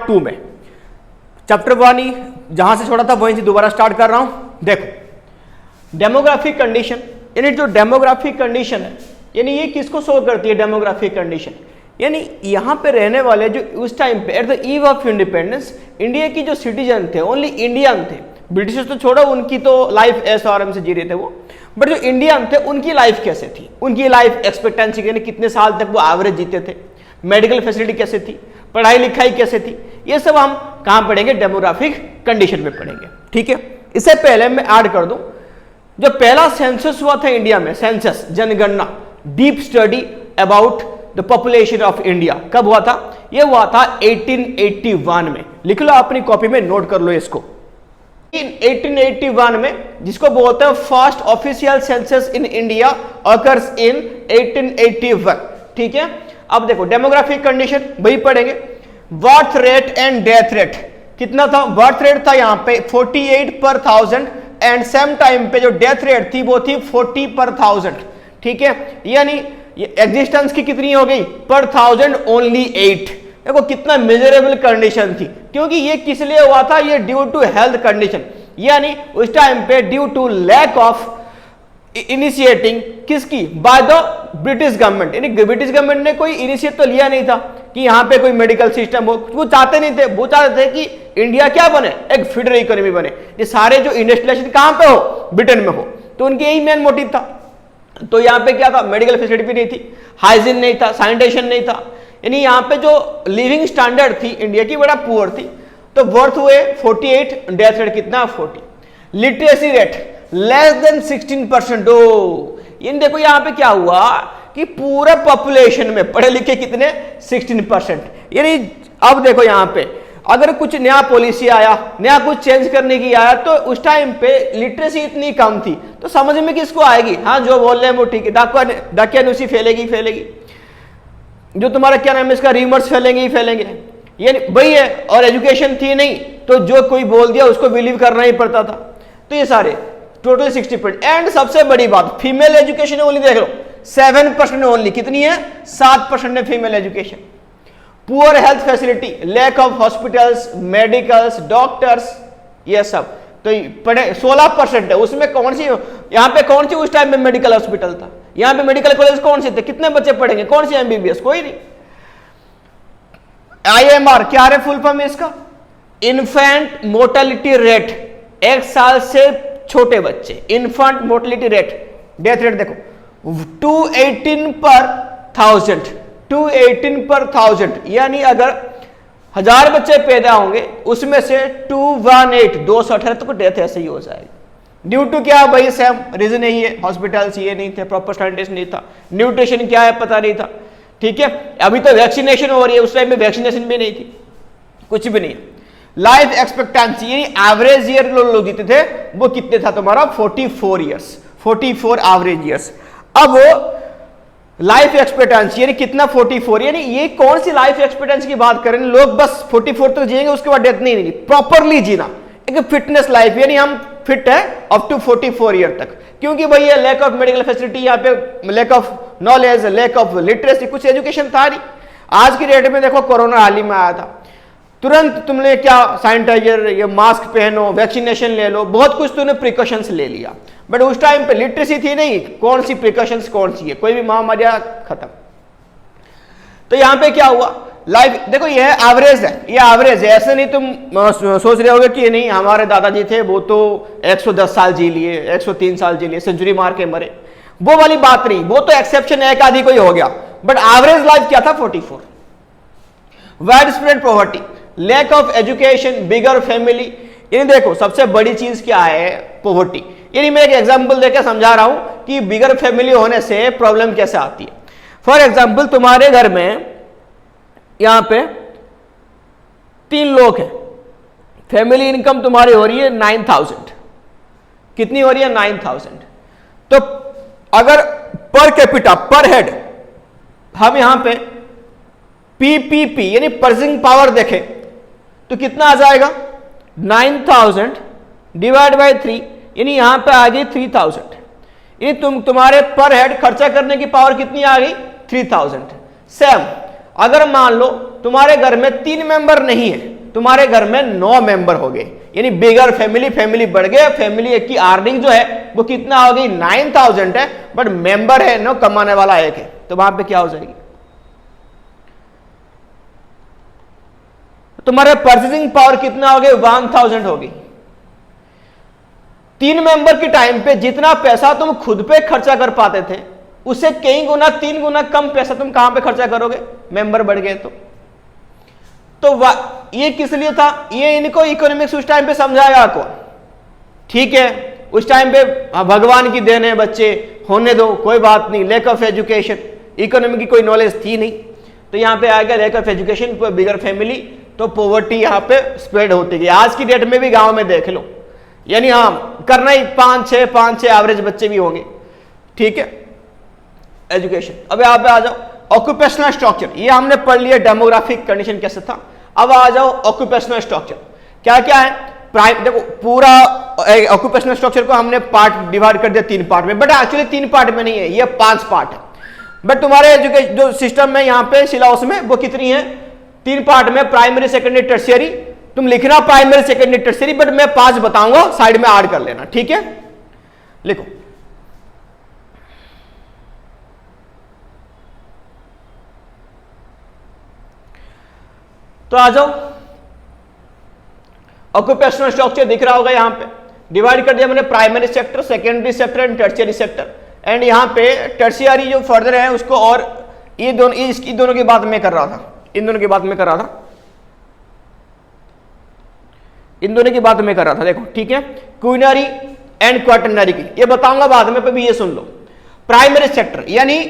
2 में। चैप्टर 1 ही जहां से छोड़ा था वहीं से दोबारा स्टार्ट कर रहा हूं। देखो डेमोग्राफिक कंडीशन, यानी जो डेमोग्राफिक कंडीशन है, यानी ये किसको शो करती है डेमोग्राफिक कंडीशन, यानी यहां पे रहने वाले जो उस टाइम पे at the eve of independence India की जो सिटीजन थे, ओनली इंडियन थे, ब्रिटिश तो छोड़ो, उनकी तो लाइफ ऐसे आराम से जी रहे थे वो, बट जो इंडियन थे उनकी लाइफ कैसे थी, उनकी लाइफ एक्सपेक्टेंसी यानी कितने साल तक वो एवरेज जीते थे, मेडिकल फैसिलिटी कैसे थी, पढ़ाई लिखाई कैसे थी, ये सब हम कहां पढ़ेंगे, डेमोग्राफिक कंडीशन में पढ़ेंगे। ठीक है, इससे पहले मैं ऐड कर दूं, जो पहला सेंसस हुआ था इंडिया में, सेंसस जनगणना, deep study about the population of India, कब हुआ था, यह हुआ था 1881 में। लिख लो अपनी कॉपी में, नोट कर लो इसको। इन 1881 में, जिसको बोलते हैं first official census in India occurs in 1881। ठीक है, अब देखो डेमोग्राफिक कंडीशन वही पढ़ेंगे। Birth rate and death rate कितना था, बर्थ रेट था यहां पे 48 पर 1000 एंड सेम टाइम पे जो डेथ रेट थी वो थी 40 पर 1000। ठीक है, यानी एग्जिस्टेंस की कितनी हो गई, पर 1000 ओनली 8। देखो कितना मिजरेबल कंडीशन थी, क्योंकि ये किस लिए हुआ था, ये ड्यू टू हेल्थ कंडीशन, यानी उस टाइम पे due to lack of initiating किसकी, बाय द ब्रिटिश गवर्नमेंट, यानी ब्रिटिश गवर्नमेंट ने कोई इनिशिएट तो लिया नहीं था कि यहां पे कोई मेडिकल सिस्टम हो, वो चाहते नहीं थे, वो चाहते थे कि इंडिया क्या बने, एक फेडरल इकोनॉमी बने, ये सारे जो इंडस्ट्रियलाइजेशन कहां पे हो, ब्रिटेन में हो, तो उनके यही मेन मोटिव था। तो यहां पे क्या था, मेडिकल फैसिलिटी भी नहीं थी, हाइजीन नहीं था, सैनिटेशन नहीं था, यानी यहां पे जो लिविंग स्टैंडर्ड थी इंडिया की बड़ा पुअर थी। तो बर्थ हुए 48, डेथ रेट कितना 40, लिटरेसी रेट लेस देन 16%। ये देखो यहां पे क्या हुआ कि पूरे पॉपुलेशन में पढ़े लिखे कितने 16%, यानी अब देखो यहां पे अगर कुछ नया पॉलिसी आया, नया कुछ चेंज करने की आया, तो उस टाइम पे लिटरेसी इतनी कम थी, तो समझ में किसको आएगी, हाँ जो बोल रहे हैं वो ठीक है, डाकियानुसी फैलेगी फैलेगी, जो तुम्हारा क्या नाम है इसका रीमर्स फैलेंगे ही फैलेंगे, ये वही है। और एजुकेशन थी नहीं, तो जो कोई बोल दिया उसको बिलीव करना ही पड़ता था। तो ये सारे टोटल 60%। एंड सबसे बड़ी बात, फीमेल एजुकेशन ओनली देख लो 7% ओनली, कितनी है 7% है female education. Poor health facility, lack of hospitals, medicals, doctors, ये सब तो पढ़े 16% है। उसमें कौन सी, यहां पे कौन सी उस टाइम में मेडिकल हॉस्पिटल था, यहां पे मेडिकल कॉलेज कौन से थे, कितने बच्चे पढ़ेंगे, कौन सी एमबीबीएस, कोई नहीं। IMR क्या है फुल फॉर्म इसका, इन्फेंट मोर्टेलिटी रेट, 1 साल से छोटे बच्चे, infant mortality rate, death rate देखो 218 पर 1000, 218 पर 1000, यानी अगर 1000 बच्चे पैदा होंगे उसमें से 218 तक डेथ ऐसे ही हो जाएगी। ड्यू टू क्या भाई, सेम रीजन यही है, हॉस्पिटल्स ये नहीं थे, प्रॉपर सैनिटेशन नहीं था, न्यूट्रिशन क्या है पता नहीं था। ठीक है, अभी तो वैक्सीनेशन हो रही है, उस टाइम में वैक्सीनेशन भी नहीं थी, कुछ भी नहीं। लाइफ एक्सपेक्टेंसी यानी एवरेज ईयर लोग जीते थे वो कितने था तुम्हारा 44 ईयर्स, 44 एवरेज ईयर्स। अब वो लाइफ एक्सपेक्टेंसी यानी कितना 44, यानी ये कौन सी लाइफ एक्सपेक्टेंसी की बात करें, लोग बस 44 तक जिएंगे उसके बाद डेथ नहीं, प्रॉपरली जीना, एक फिटनेस लाइफ, यानी हम फिट है अप टू 44 ईयर तक, क्योंकि भाई ये लैक ऑफ मेडिकल फैसिलिटी, यहाँ पे lack of knowledge, lack of literacy, कुछ एजुकेशन था नहीं। आज की डेट में देखो कोरोना हाल ही में आया था, तुरंत तुमने क्या सैनिटाइजर, ये मास्क पहनो, वैक्सीनेशन ले लो, बहुत कुछ तुमने प्रिकॉशंस ले लिया, बट उस टाइम पे लिटरेसी थी नहीं, कौन सी प्रिकॉशंस कौन सी है, कोई भी महामारी खत्म। तो यहां पे क्या हुआ, लाइफ देखो ये एवरेज है, ये एवरेज है, ऐसे नहीं तुम सोच रहे होगे कि नहीं हमारे दादाजी थे वो तो 110 साल जी लिए, 103 साल जी लिए, सेंचुरी मार के मरे, वो वाली बात नहीं, वो तो एक्सेप्शन एक आदि कोई हो गया, बट एवरेज लाइफ क्या था 44। Wide spread poverty, lack of education, bigger family, यानी देखो सबसे बड़ी चीज क्या है पॉवर्टी, यानी मैं एक एग्जांपल देकर समझा रहा हूं कि बिगर फैमिली होने से प्रॉब्लम कैसे आती है। फॉर एग्जांपल तुम्हारे घर में यहां पे 3 लोग हैं, फैमिली इनकम तुम्हारी हो रही है 9000, कितनी हो रही है 9000, तो अगर पर कैपिटा पर हेड हम यहां पे पीपीपी यानी पर्सिंग पावर देखें तो कितना आ जाएगा 9000 डिवाइड बाय 3, यानी यहां पे आ गई 3000, यानी तुम्हारे पर हेड खर्चा करने की पावर कितनी आ गई 3000। सेम अगर मान लो तुम्हारे घर में 3 मेंबर नहीं है, तुम्हारे घर में 9 मेंबर हो गए, यानी बिगर फैमिली बढ़ गए, फैमिली की अर्निंग जो है वो कितना हो गई 9000 है, बट मेंबर है 9, कमाने वाला एक है, तो वहां पे क्या हो जाएगी, तुम्हारे परचेसिंग पावर कितना हो गया 1000 होगी। 3 मेंबर के टाइम पे जितना पैसा तुम खुद पे खर्चा कर पाते थे उससे कई गुना 3 गुना कम पैसा तुम कहां पे खर्चा करोगे, मेंबर बढ़ गए तो ये किस लिए था, ये इनको इकोनॉमिक्स उस टाइम पे समझाया कौन, ठीक है उस टाइम पे भगवान की देन है, बच्चे होने दो कोई बात नहीं, लैक ऑफ एजुकेशन, इकोनॉमी की कोई नॉलेज थी नहीं, तो यहां पे आ गया lack of education, bigger family, तो पॉवर्टी यहां पे स्प्रेड होती गई। आज की डेट में भी गांव में देख लो, यानी हाँ करना ही 5-6 एवरेज बच्चे भी होंगे, ठीक है एजुकेशन। अब यहां पे आ जाओ ऑक्यूपेशनल स्ट्रक्चर, ये हमने पढ़ लिया डेमोग्राफिक कंडीशन कैसे था। अब आ जाओ ऑक्यूपेशनल स्ट्रक्चर, क्या क्या है, प्राइम देखो पूरा ऑक्यूपेशनल स्ट्रक्चर को हमने पार्ट डिवाइड कर दिया 3 पार्ट में, बट एक्चुअली 3 पार्ट में नहीं है, ये 5 पार्ट है, बट तुम्हारे एजुकेशन जो सिस्टम में यहाँ पे सिलेबस में वो कितनी है 3 पार्ट में, प्राइमरी सेकेंडरी टर्शियरी, तुम लिखना प्राइमरी सेकेंडरी टर्शियरी, बट मैं 5 बताऊंगा साइड में ऐड कर लेना, ठीक है लिखो। तो आ जाओ ऑक्यूपेशनल स्ट्रक्चर दिख रहा होगा, यहां पे डिवाइड कर दिया मैंने primary sector, secondary sector and tertiary sector, and यहां पे टर्शियरी जो फर्दर है उसको, और ये दोनों की बात मैं कर रहा था, इन दोनों की बात मैं कर रहा था, इन दोनों की बात मैं कर रहा था, देखो ठीक है, क्वीनरी एंड क्वाटरनरी की ये बताऊंगा बाद में, पर ये सुन लो। प्राइमरी सेक्टर यानी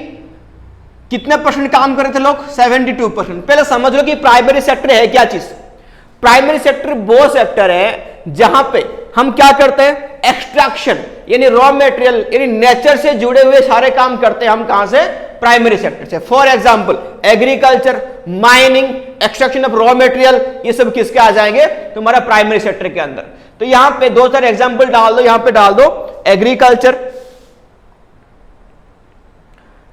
कितने % काम कर रहे थे लोग 72%। पहले समझ लो कि प्राइमरी सेक्टर है क्या चीज। प्राइमरी सेक्टर वो सेक्टर है जहां पे हम क्या करते हैं, एक्सट्रैक्शन यानी रॉ मटेरियल यानी नेचर से जुड़े हुए सारे काम करते हैं हम कहां से, प्राइमरी सेक्टर से। For example agriculture, mining, extraction of raw material, ये सब किसके आ जाएंगे, तुम्हारा प्राइमरी सेक्टर के अंदर। तो यहां पे 2-4 एग्जांपल डाल दो, यहां पे डाल दो एग्रीकल्चर,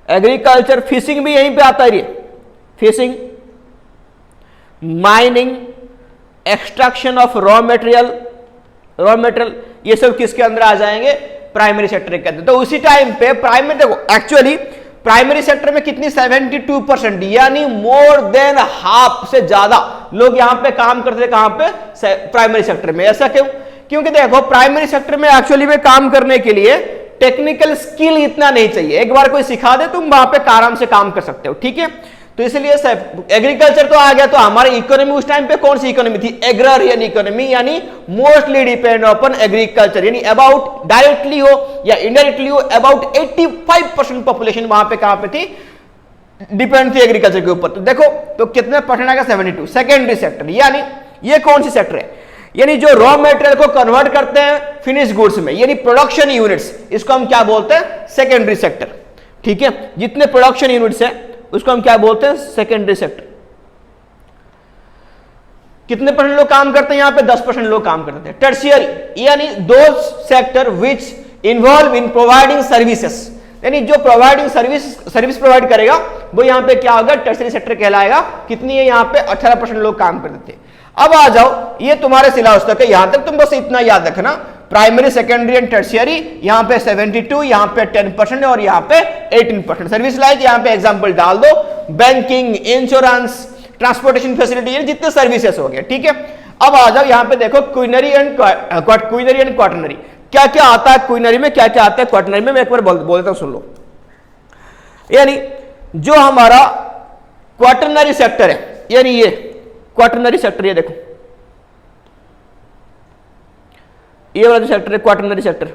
एग्रीकल्चर, फिशिंग भी यहीं पे आता है, fishing, mining, extraction of raw material ये सब किसके अंदर आ जाएंगे, प्राइमरी सेक्टर के अंदर। तो उसी टाइम पे प्राइमरी, देखो एक्चुअली प्राइमरी सेक्टर में कितनी 72% यानी मोर देन हाफ से ज्यादा लोग यहां पे काम करते थे, कहां पे, प्राइमरी सेक्टर में। ऐसा क्यों, क्योंकि देखो प्राइमरी सेक्टर में एक्चुअली में काम करने के लिए टेक्निकल स्किल इतना नहीं चाहिए, एक बार कोई सिखा दे तुम वहां पे आराम से काम कर सकते हो, ठीक है। तो इसलिए एग्रीकल्चर तो आ गया, तो हमारी इकोनॉमी उस टाइम पे कौन सी इकोनॉमी थी, एग्रारियन इकोनॉमी, यानी मोस्टली डिपेंड अपॉन एग्रीकल्चर, यानी अबाउट डायरेक्टली हो या इनडायरेक्टली हो अबाउट 85% पॉपुलेशन वहां पे कहां पे थी, डिपेंड थी एग्रीकल्चर के ऊपर। तो देखो तो कितने % आएगा 72। सेकेंडरी सेक्टर यानी ये कौन सी सेक्टर है, यानी जो रॉ मटेरियल को कन्वर्ट करते हैं फिनिश गुड्स में, यानी प्रोडक्शन यूनिट्स, इसको हम क्या बोलते हैं, सेकेंडरी सेक्टर, ठीक है। जितने प्रोडक्शन यूनिट्स हैं उसको हम क्या बोलते हैं, सेकेंडरी सेक्टर। कितने % लोग काम करते हैं यहां पे, 10% लोग काम करते हैं। टर्शियरी यानी those sector which involve in providing services, यानी जो प्रोवाइडिंग सर्विस प्रोवाइड करेगा वो यहां पे क्या होगा, टर्शियरी सेक्टर कहलाएगा। कितनी है यहां पे, 18% लोग काम करते थे। अब आ जाओ, ये तुम्हारे सिलेबस तक है, यहां तक तुम बस इतना याद रखना, प्राइमरी सेकेंडरी एंड टर्शियरी, यहां पे 72, यहां पे 10% और यहां पे 18%। सर्विस लाइक यहां पे एग्जांपल डाल दो, बैंकिंग, इंश्योरेंस, ट्रांसपोर्टेशन फैसिलिटी, ये जितने सर्विसेज हो गए, ठीक है। अब आ जाओ यहां पे देखो क्वीनरी एंड क्वाटरनरी, क्या क्या आता है क्वीनरी में, क्या क्या आता है क्वाटरनरी में, मैं एक बार बोल देता हूं, सुन लो। यानी जो हमारा क्वाटरनरी सेक्टर है, यानी ये क्वाटरनरी सेक्टर, ये देखो ये वाला जो सेक्टर है क्वाटरनरी सेक्टर,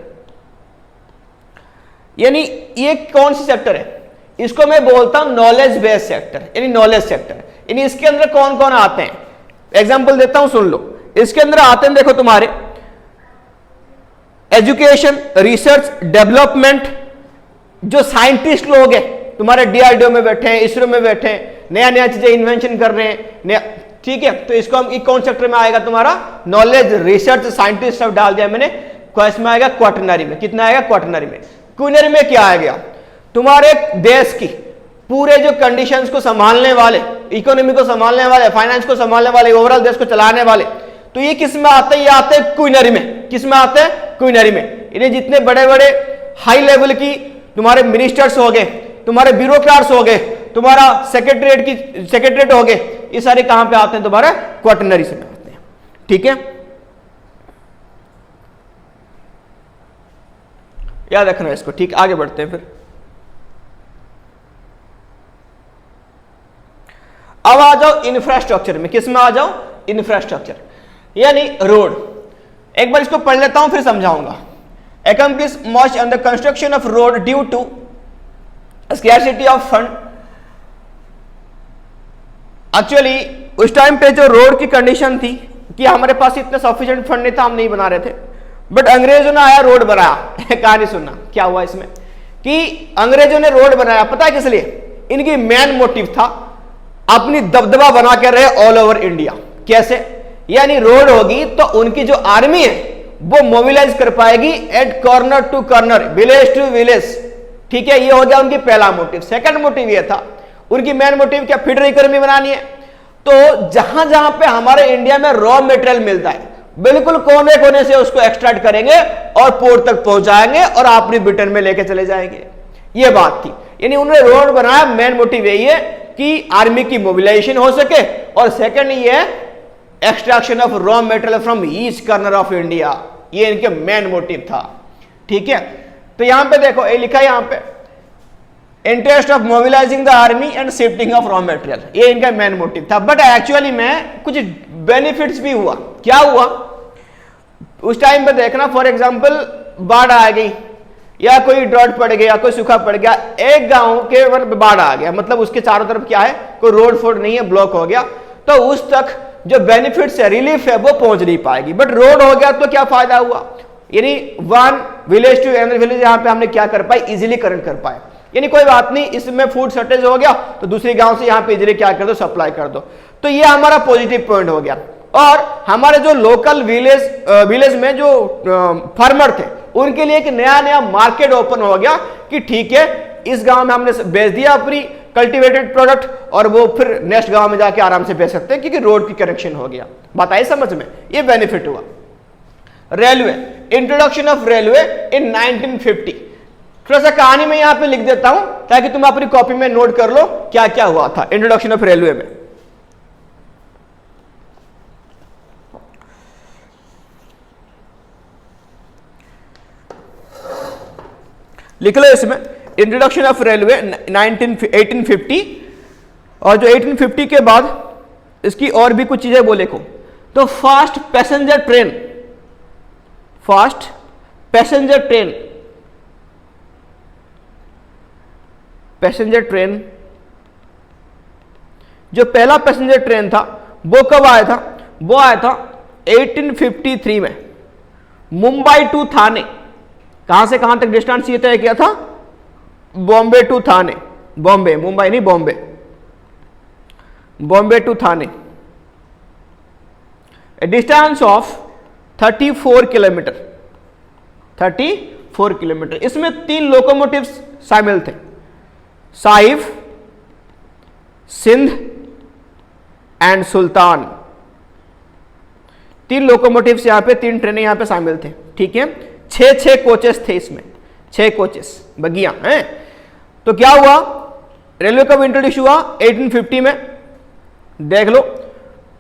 यानी ये कौन सी सेक्टर है, इसको मैं बोलता हूं नॉलेज बेस्ड सेक्टर, यानी नॉलेज सेक्टर। यानी इसके अंदर कौन कौन आते हैं, एग्जांपल देता हूं सुन लो। इसके अंदर आते हैं देखो तुम्हारे एजुकेशन, रिसर्च, डेवलपमेंट, जो साइंटिस्ट लोग हैं तुम्हारे डीआरडीओ में बैठे हैं, इसरो में बैठे हैं, नया नया चीजें इन्वेंशन कर रहे हैं नया, ठीक है। तो इसको हम कौन सेक्टर में आएगा, तुम्हारा नॉलेज, रिसर्च, साइंटिस्ट सब डाल दिया मैंने, क्वेश्चन में आएगा क्वाटरनरी में। कितना आएगा क्वाटरनरी में। क्वीनरी में क्या आ गया, तुम्हारे देश की पूरे जो कंडीशंस को संभालने वाले इकोनॉमी को संभालने वाले, फाइनेंस को संभालने वाले, ओवरऑल देश को चलाने वाले, तो ये किस में आते हैं? ये आते हैं क्वीनरी में। किस में आते हैं? क्वीनरी में। इन्हें जितने बड़े बड़े हाई लेवल की तुम्हारे मिनिस्टर्स हो गए, तुम्हारे ब्यूरोक्राट्स हो गए, तुम्हारा सेक्रेटरीट हो गए, ये सारे कहां पे आते हैं? तुम्हारे क्वार्टनरी से आते हैं। ठीक है, याद रखना इसको। ठीक, आगे बढ़ते हैं फिर। अब आ जाओ इंफ्रास्ट्रक्चर में। किस में आ जाओ? इंफ्रास्ट्रक्चर यानी रोड। एक बार इसको पढ़ लेता हूं फिर समझाऊंगा। Accomplish much on the construction of road due to scarcity of fund। Actually उस टाइम पे जो रोड की कंडीशन थी कि हमारे पास इतना सफिशिएंट फंड नहीं था, हम नहीं बना रहे थे, बट अंग्रेजों ने आया रोड बनाया। कहानी सुनना क्या हुआ इसमें कि अंग्रेजों ने रोड बनाया। पता है किस लिए? इनकी मेन मोटिव था अपनी दबदबा बना के रहे ऑल ओवर इंडिया। कैसे? यानी रोड होगी तो उनकी जो आर्मी है वो मोबिलाइज कर पाएगी at corner to corner, village to village. ठीक है, ये हो गया उनकी पहला मोटिव। सेकंड मोटिव ये था, उनकी मेन मोटिव क्या? फीडर इकोनॉमी बनानी है। तो जहां जहां पे हमारे इंडिया में रॉ मटेरियल मिलता है, बिल्कुल कोने कोने से उसको एक्सट्रैक्ट करेंगे और पोर्ट तक पहुंचाएंगे और अपनी ब्रिटेन में लेके चले जाएंगे। ये बात थी। यानी उन्होंने रोड बनाया, मेन मोटिव यही है कि आर्मी की मोबिलाइजेशन हो सके, और सेकंड ये है extraction of raw material from east corner of India. ये इनके मेन मोटिव था। ठीक है, तो यहां पे देखो ये लिखा है यहां पे, interest of mobilising the army and shifting of raw material, ये इनका मेन मोटिव था। बट एक्चुअली में कुछ बेनिफिट्स भी हुआ। क्या हुआ उस टाइम पे देखना, फॉर एग्जांपल बाढ़ आ गई या कोई ड्रॉट पड़ गया, कोई सूखा पड़ गया, एक गांव के बाढ़ आ गया, मतलब उसके चारों तरफ क्या है? कोई रोड फोड नहीं है, ब्लॉक हो गया, तो उस तक जो बेनिफिट्स है, रिलीफ है, वो पहुंच नहीं पाएगी। बट रोड हो गया तो क्या फायदा हुआ? यानी one village to another village यहां पे हमने क्या कर पाए? इजीली कनेक्ट कर पाए। यानी कोई बात नहीं, इसमें फूड शॉर्टेज हो गया तो दूसरे गांव से यहां पे इजीली क्या कर दो? सप्लाई कर दो। तो ये हमारा पॉजिटिव पॉइंट हो गया। और हमारे जो लोकल विलेज में जो फार्मर थे, उनके लिए एक नया नया मार्केट ओपन हो गया कि ठीक है, इस गांव में हमने बेच दिया अपनी कल्टीवेटेड प्रोडक्ट, और वो फिर नेक्स्ट गांव में जाके आराम से बेच सकते हैं क्योंकि रोड की कनेक्शन हो गया। बात आई समझ में? ये बेनिफिट हुआ। रेलवे, इंट्रोडक्शन ऑफ रेलवे इन 1950। थोड़ा सा कहानी में यहां पे लिख देता हूं ताकि तुम अपनी कॉपी में नोट कर लो क्या क्या हुआ था इंट्रोडक्शन ऑफ रेलवे में। लिख लो इसमें इंट्रोडक्शन ऑफ रेलवे 1850। और जो 1850 के बाद इसकी और भी कुछ चीजें बोले को, तो fast passenger train, fast passenger train, passenger train, जो पहला पैसेंजर ट्रेन था वो कब आया था? वो आया था 1853 में, मुंबई टू थाने। कहां से कहां तक डिस्टेंस ये तय किया था? बॉम्बे टू थाने, बॉम्बे, मुंबई नहीं, Bombay, Bombay to Thane, a distance of 34 kilometre, 34 kilometre. इसमें 3 लोकोमोटिव्स शामिल थे, साहिब, सिंध एंड सुल्तान। 3 लोकोमोटिव्स यहां पे, 3 ट्रेनें यहां पे शामिल थे। ठीक है, 6 कोचेस थे इसमें, 6 कोचेस, बगिया हैं। तो क्या हुआ? रेलवे कब इंट्रोड्यूस हुआ? 1850 में। देख लो,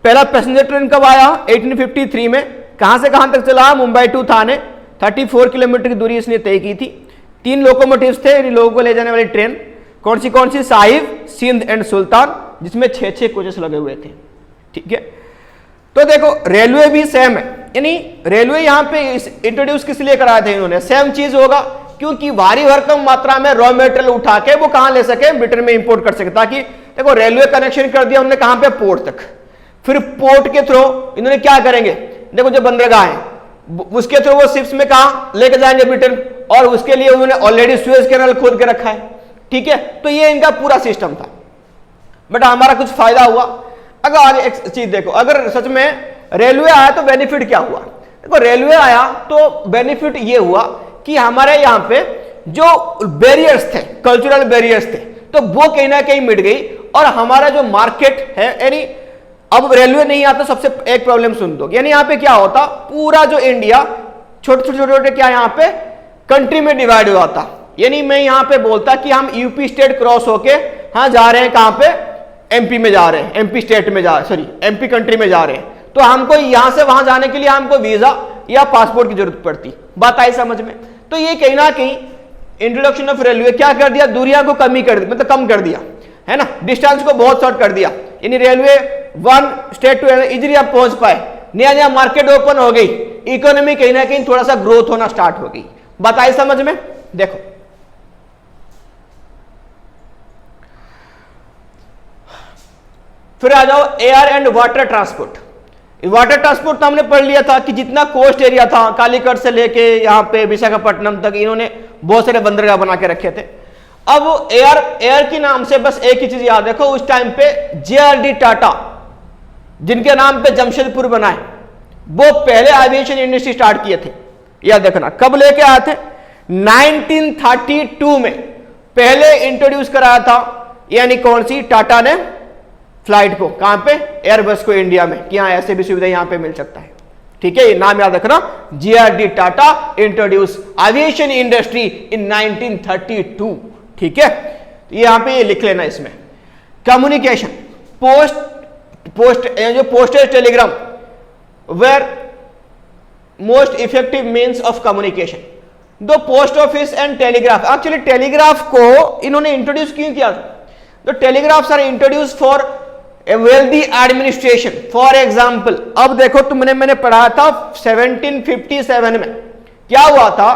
पहला पैसेंजर ट्रेन कब आया? 1853 में। कहां से कहां तक चला? मुंबई टू थाने, 34 किलोमीटर की दूरी इसने तय की थी। 3 लोकोमोटिव्स थे इन लोगों को ले जाने वाली ट्रेन। कौन सी? साहिब, सिंध एंड सुल्तान, जिसमें 6 कोचेस लगे हुए थे। ठीक है, तो देखो रेलवे भी सेम है, यानी रेलवे यहां पे इंट्रोड्यूस किस लिए कराया था इन्होंने? सेम चीज होगा, क्योंकि भारी भरकम मात्रा में रॉ मटेरियल उठा के वो कहां ले सके? ब्रिटेन में इंपोर्ट कर सके। ताकि देखो रेलवे कनेक्शन कर दिया उन्होंने कहां पे? पोर्ट तक। फिर पोर्ट के थ्रू इन्होंने क्या करेंगे? देखो जो बंदरगाह है उसके थ्रू वो शिप्स में कहां लेके जाएंगे? ब्रिटेन। और उसके लिए उन्होंने ऑलरेडी सुएज कैनाल खोद के रखा है। ठीक है, तो ये इनका पूरा सिस्टम था। बट हमारा कुछ फायदा हुआ। अगर आगे एक चीज देखो, अगर सच में रेलवे आया तो बेनिफिट क्या हुआ? देखो रेलवे आया तो बेनिफिट ये हुआ कि हमारे यहां पे जो बैरियर्स थे, कल्चरल बैरियर्स थे, तो वो कहीं ना कहीं मिट गई। और हमारा जो मार्केट है, यानी अब रेलवे नहीं आता, सबसे एक प्रॉब्लम सुन दो, यानी यहां पे क्या होता, पूरा जो इंडिया छोटे छोटे छोटे क्या यहां पे कंट्री में डिवाइड हुआ था। यानी मैं यहां पे बोलता कि हम यूपी स्टेट क्रॉस होके हाँ जा रहे हैं, कहां पे, एमपी में जा रहे हैं, एमपी स्टेट में जा, सॉरी एमपी कंट्री में जा रहे हैं, तो हमको यहां से वहां जाने के लिए हमको वीजा या पासपोर्ट की जरूरत पड़ती। बात आई समझ में? तो ये कहीं ना कहीं इंट्रोडक्शन ऑफ रेलवे क्या कर दिया, दूरियां को कमी कर, मतलब कम कर दिया, है ना, डिस्टेंस को बहुत शॉर्ट कर दिया। यानी railway one state to easily आप पहुंच पाए, नया नया मार्केट ओपन हो गई, इकोनॉमी कहीं ना कहीं थोड़ा सा ग्रोथ होना स्टार्ट हो गई। बात आई समझ में? देखो फिर आ जाओ air and water transport. Water transport तो हमने पढ़ लिया था कि जितना कोस्ट एरिया था कालीकट से लेके यहाँ पे विशाखापट्टनम तक, इन्होंने बहुत सारे बंदरगाह बना के रखे थे। अब एयर के नाम से बस एक ही चीज याद रखो, उस टाइम पे जेआरडी टाटा, जिनके नाम पे जमशेदपुर बनाए, वो पहले एविएशन इंडस्ट्री स्टार्ट किए थे। याद रखना कब लेके आए थे, 1932 में पहले इंट्रोड्यूस कराया था। यानी कौन सी, टाटा ने फ्लाइट को, कहां पे, एयरबस को इंडिया में, कि यहां ऐसे भी सुविधा यहां पे मिल सकता है। ठीक है, ये नाम याद रखना, GRD Tata introduce aviation industry in 1932। ठीक है, यहां पे ये लिख लेना इसमें। कम्युनिकेशन, जो postage telegram were most effective means of communication. दो post office and telegraph, actually telegraph को इन्होंने इंट्रोड्यूस क्यों किया था, तो telegraphs are introduce for a wealthy administration. For example, अब देखो मैंने पढ़ा था 1757 में क्या हुआ था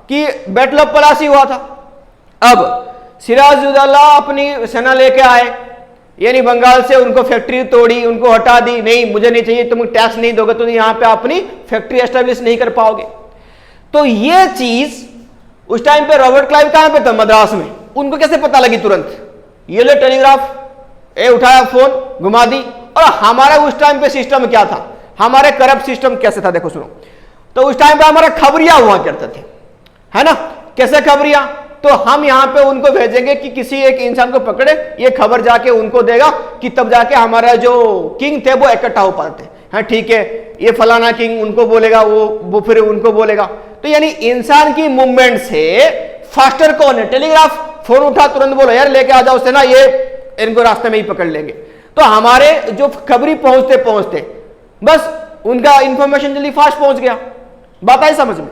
कि बैटल ऑफ पलासी हुआ था। अब सिराजुद्दौला अपनी सेना लेके आए, यानी बंगाल से, उनको फैक्ट्री तोड़ी, उनको हटा दी, नहीं मुझे नहीं चाहिए, तुम टैक्स नहीं दोगे तो यहां पे अपनी फैक्ट्री एस्टेब्लिश नहीं कर पाओगे। तो ये चीज उस टाइम पे रॉबर्ट क्लाइव कहां पे था, मद्रास में, उनको कैसे पता लगी तुरंत, ये ले टेलीग्राफ, ए उठाया फोन घुमा दी। और हमारा उस टाइम पे सिस्टम क्या था, हमारे करप्ट सिस्टम कैसे था, देखो सुनो, तो उस टाइम पे हमारा खबरिया हुआ करते थे, है ना, कैसे खबरिया, तो हम यहां पे उनको भेजेंगे कि किसी एक इंसान को पकड़े, ये खबर जाके उनको देगा कि तब जाके हमारा जो किंग थे वो इकट्ठा हो पाते हैं। हाँ ठीक है, ये फलाना किंग उनको बोलेगा, वो फिर उनको बोलेगा। तो यानी इंसान की मूवमेंट से फास्टर कौन है, टेलीग्राफ, फोन उठा तुरंत बोलो यार लेके आ जाओ सेना, ये इनको रास्ते में ही पकड़ लेंगे। तो हमारे जो खबरी पहुंचते पहुंचते बस उनका इंफॉर्मेशन जल्दी फास्ट पहुंच गया। बात आई समझ में?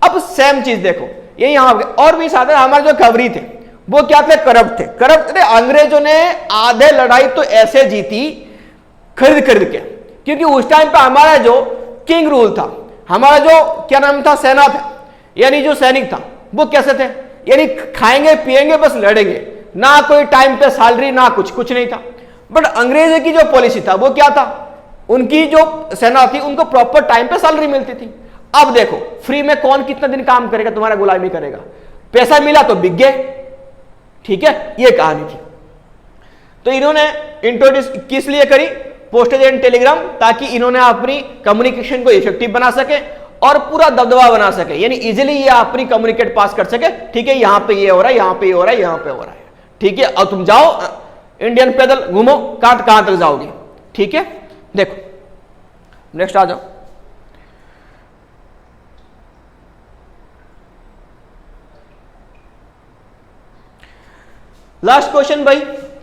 अब सेम चीज देखो, ये यहां और भी साधन, हमारे जो खबरी थे वो क्या थे, करप्ट थे। करप्ट थे, अंग्रेजों ने आधे लड़ाई तो ऐसे जीती खरीद खरीद के, क्योंकि उस टाइम पे हमारा जो किंग रूल था, हमारा जो क्या नाम था, सेना था, यानी जो सैनिक था वो कैसे थे, यानी खाएंगे पिएंगे बस लड़ेंगे, ना कोई टाइम पे सैलरी, ना कुछ नहीं था। बट अंग्रेजों की जो पॉलिसी था वो क्या था, उनकी जो सेना थी उनको प्रॉपर टाइम पे सैलरी मिलती थी। अब देखो फ्री में कौन कितना दिन काम करेगा, तुम्हारा गुलामी करेगा, पैसा मिला तो बिक गए। ठीक है, ये कहानी थी। तो इन्होंने इंट्रोड्यूस किस लिए करी, पोस्टेज एंड टेलीग्राम, ताकि इन्होंने अपनी कम्युनिकेशन को इफेक्टिव बना सके और पूरा दबदबा बना सके, यानी इजीली ये अपनी कम्युनिकेट पास कर सके। ठीक है, यहां पे ये हो रहा है, यहां पे ये हो रहा है, यहां पे हो रहा है। ठीक है, अब तुम जाओ इंडियन पैदल घूमो, कहां तक जाओगे। ठीक है, देखो नेक्स्ट आ जाओ। लास्ट क्वेश्चन भाई,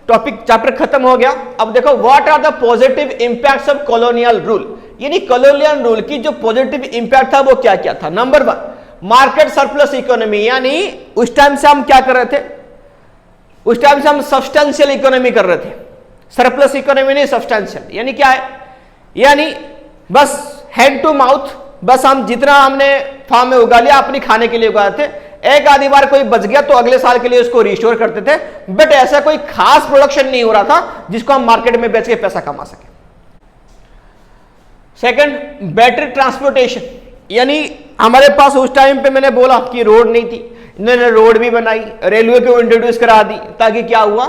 टॉपिक चैप्टर खत्म हो गया। अब देखो, what are the positive impacts of colonial rule, यानी कॉलोनियल रूल की जो पॉजिटिव इंपैक्ट था वो क्या क्या था। नंबर 1, मार्केट सरप्लस इकोनॉमी, यानी उस टाइम से हम क्या कर रहे थे, उस टाइम से हम सब्सटेंशियल इकोनॉमी कर रहे थे, सरप्लस इकोनॉमी नहीं सब्सटेंशियल। यानी क्या है, यानी बस हैंड टू माउथ, बस हम जितना हमने फार्म में उगा लिया अपनी खाने के लिए उगाए थे, एक आधी बार कोई बच गया तो अगले साल के लिए उसको रिस्टोर करते थे, बट ऐसा कोई खास प्रोडक्शन नहीं हो रहा था जिसको हम मार्केट में बेच के पैसा कमा सके। सेकंड, बेटर ट्रांसपोर्टेशन, यानी हमारे पास उस टाइम पे मैंने बोला कि रोड नहीं थी, इन्होंने रोड भी बनाई, रेलवे को इंट्रोड्यूस करा दी, ताकि क्या हुआ,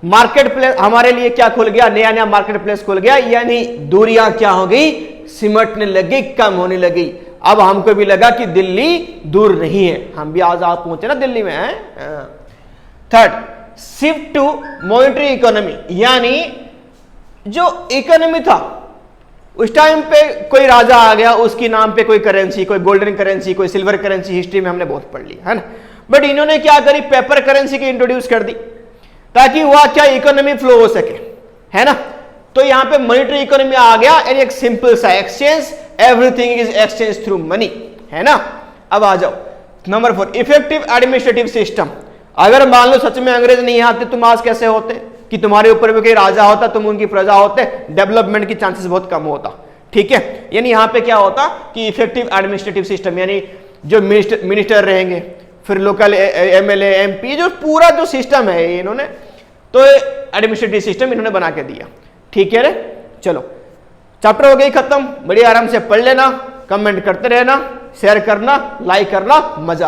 मार्केट प्लेस हमारे लिए क्या खुल गया, नया नया मार्केट प्लेस खुल गया, यानी दूरियां क्या हो गई, सिमटने लगी, कम होने लगी। अब हमको भी लगा कि दिल्ली दूर नहीं है, हम भी आज आप पहुंचे ना दिल्ली में हैं। Third, shift to monetary economy, यानी जो इकोनॉमी था उस टाइम पे कोई राजा आ गया, उसके नाम पे कोई करेंसी, कोई गोल्डन करेंसी, कोई सिल्वर करेंसी, हिस्ट्री में हमने बहुत पढ़ ली है ना। बट इन्होंने क्या करी, पेपर करेंसी की इंट्रोड्यूस कर दी ताकि वह क्या इकोनॉमी फ्लो हो सके, है ना। तो यहां पे मॉनेटरी इकोनॉमी आ गया, यानी एक सिंपल सा exchange, everything is exchange through money, है ना। अब आ जाओ नंबर 4, इफेक्टिव एडमिनिस्ट्रेटिव सिस्टम। अगर मान लो सच में अंग्रेज नहीं आते, तुम आज कैसे होते कि तुम्हारे ऊपर भी कोई राजा होता, तुम उनकी प्रजा होते, डेवलपमेंट की चांसेस बहुत कम होता, ठीक है। यानी यहां पे क्या होता कि इफेक्टिव एडमिनिस्ट्रेटिव सिस्टम, यानी जो मिनिस्टर रहेंगे, फिर लोकल एमएलए एमपी, जो पूरा जो सिस्टम है इन्होंने तो एडमिनिस्ट्रेटिव सिस्टम इन्होंने बना के दिया, ठीक है रे। चलो चैप्टर हो गई खत्म, बड़ी आराम से पढ़ लेना, कमेंट करते रहना, शेयर करना, लाइक करना, मजा